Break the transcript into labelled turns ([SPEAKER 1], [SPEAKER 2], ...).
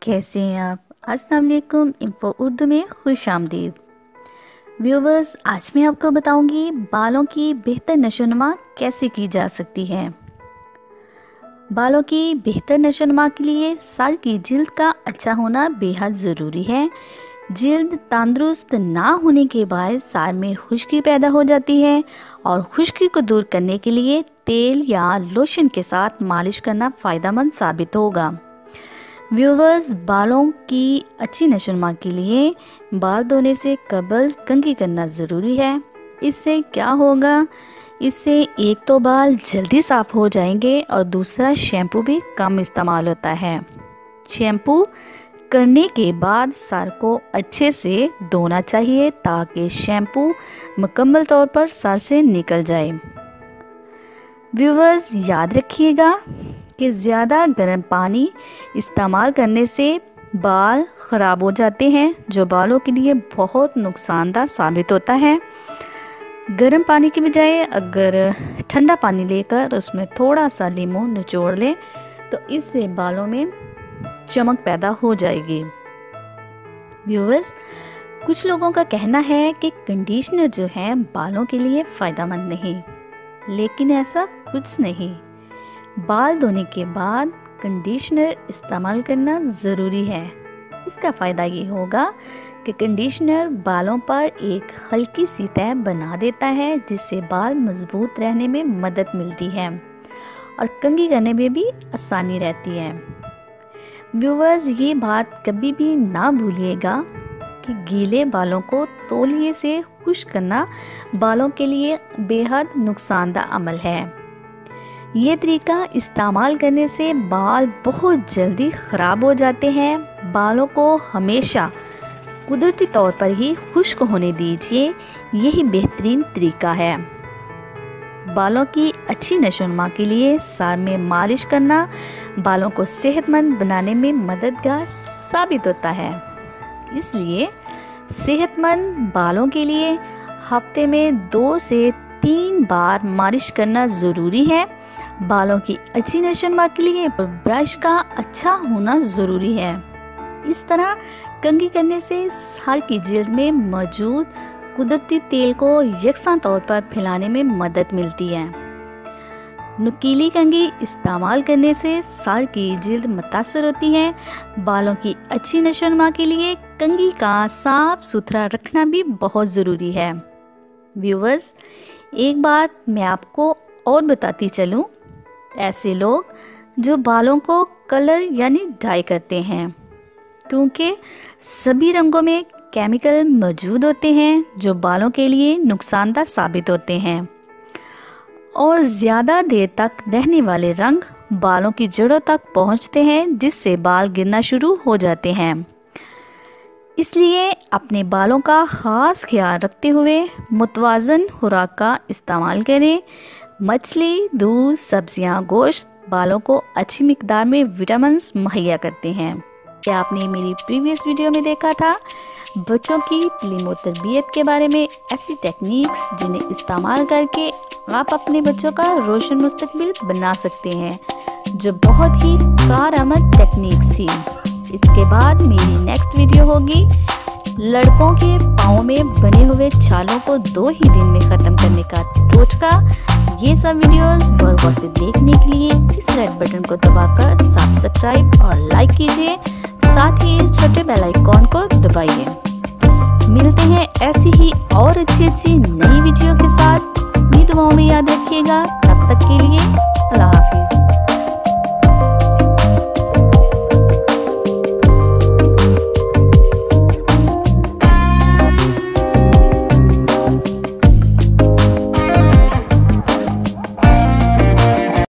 [SPEAKER 1] कैसे हैं आप। अस्सलाम वालेकुम। इन्फो उर्दू में खुश आमदीद। व्यूवर्स, आज मैं आपको बताऊंगी बालों की बेहतर नशोनुमा कैसे की जा सकती है। बालों की बेहतर नशोनुमा के लिए सर की जिल्द का अच्छा होना बेहद ज़रूरी है। जिल्द तंदुरुस्त ना होने के बाद सर में खुश्की पैदा हो जाती है और खुश्की को दूर करने के लिए तेल या लोशन के साथ मालिश करना फ़ायदेमंद साबित होगा। व्यूवर्स, बालों की अच्छी नशोनुमा के लिए बाल धोने से कबल कंघी करना ज़रूरी है। इससे क्या होगा, इससे एक तो बाल जल्दी साफ़ हो जाएंगे और दूसरा शैम्पू भी कम इस्तेमाल होता है। शैम्पू करने के बाद सर को अच्छे से धोना चाहिए ताकि शैम्पू मुकम्मल तौर पर सर से निकल जाए। व्यूवर्स, याद रखिएगा कि ज़्यादा गर्म पानी इस्तेमाल करने से बाल ख़राब हो जाते हैं, जो बालों के लिए बहुत नुकसानदायक साबित होता है। गर्म पानी की बजाय अगर ठंडा पानी लेकर उसमें थोड़ा सा नींबू निचोड़ लें तो इससे बालों में चमक पैदा हो जाएगी। व्यूअर्स, कुछ लोगों का कहना है कि कंडीशनर जो है बालों के लिए फ़ायदेमंद नहीं, लेकिन ऐसा कुछ नहीं। बाल धोने के बाद कंडीशनर इस्तेमाल करना ज़रूरी है। इसका फ़ायदा ये होगा कि कंडीशनर बालों पर एक हल्की सी तह बना देता है, जिससे बाल मजबूत रहने में मदद मिलती है और कंघी करने में भी आसानी रहती है। व्यूवर्स, ये बात कभी भी ना भूलिएगा कि गीले बालों को तौलिए से खुश्क करना बालों के लिए बेहद नुकसानदायक अमल है। ये तरीका इस्तेमाल करने से बाल बहुत जल्दी ख़राब हो जाते हैं। बालों को हमेशा कुदरती तौर पर ही खुश्क होने दीजिए, यही बेहतरीन तरीका है। बालों की अच्छी नशोनुमा के लिए सर में मालिश करना बालों को सेहतमंद बनाने में मददगार साबित होता है। इसलिए सेहतमंद बालों के लिए हफ्ते में 2 से 3 बार मालिश करना ज़रूरी है। बालों की अच्छी नशोनुमा के लिए ब्रश का अच्छा होना ज़रूरी है। इस तरह कंघी करने से सर की जिल्द में मौजूद कुदरती तेल को यकसां तौर पर फैलाने में मदद मिलती है। नुकीली कंघी इस्तेमाल करने से सर की जिल्द मुतासर होती है। बालों की अच्छी नशोनुमा के लिए कंघी का साफ सुथरा रखना भी बहुत ज़रूरी है। व्यूवर्स, एक बात मैं आपको और बताती चलूँ, ऐसे लोग जो बालों को कलर यानी डाई करते हैं, क्योंकि सभी रंगों में केमिकल मौजूद होते हैं जो बालों के लिए नुकसानदायक साबित होते हैं और ज़्यादा देर तक रहने वाले रंग बालों की जड़ों तक पहुंचते हैं, जिससे बाल गिरना शुरू हो जाते हैं। इसलिए अपने बालों का ख़ास ख्याल रखते हुए मुतवाज़न खुराक का इस्तेमाल करें। मछली, दूध, सब्जियां, गोश्त बालों को अच्छी मिकदार में विटामिन्स मुहैया करते हैं। क्या आपने मेरी प्रीवियस वीडियो में देखा था बच्चों की तालीम और तरबियत के बारे में, ऐसी टेक्निक्स जिन्हें इस्तेमाल करके आप अपने बच्चों का रोशन मुस्तकबिल बना सकते हैं, जो बहुत ही कारआमद टेक्निक्स थी। इसके बाद मेरी नेक्स्ट वीडियो होगी लड़कों के पाँव में बने हुए छालों को 2 ही दिन में ख़त्म करने का टोटका। ये सब वीडियोस बर वक्त देखने के लिए इस रेड बटन को दबाकर सब्सक्राइब और लाइक कीजिए, साथ ही इस छोटे बेल आइकॉन को दबाइए। मिलते हैं ऐसी ही और अच्छी नई वीडियो के साथ। अपनी दुआओं में याद रखिएगा। तब तक के लिए अल्लाह हाफिज़।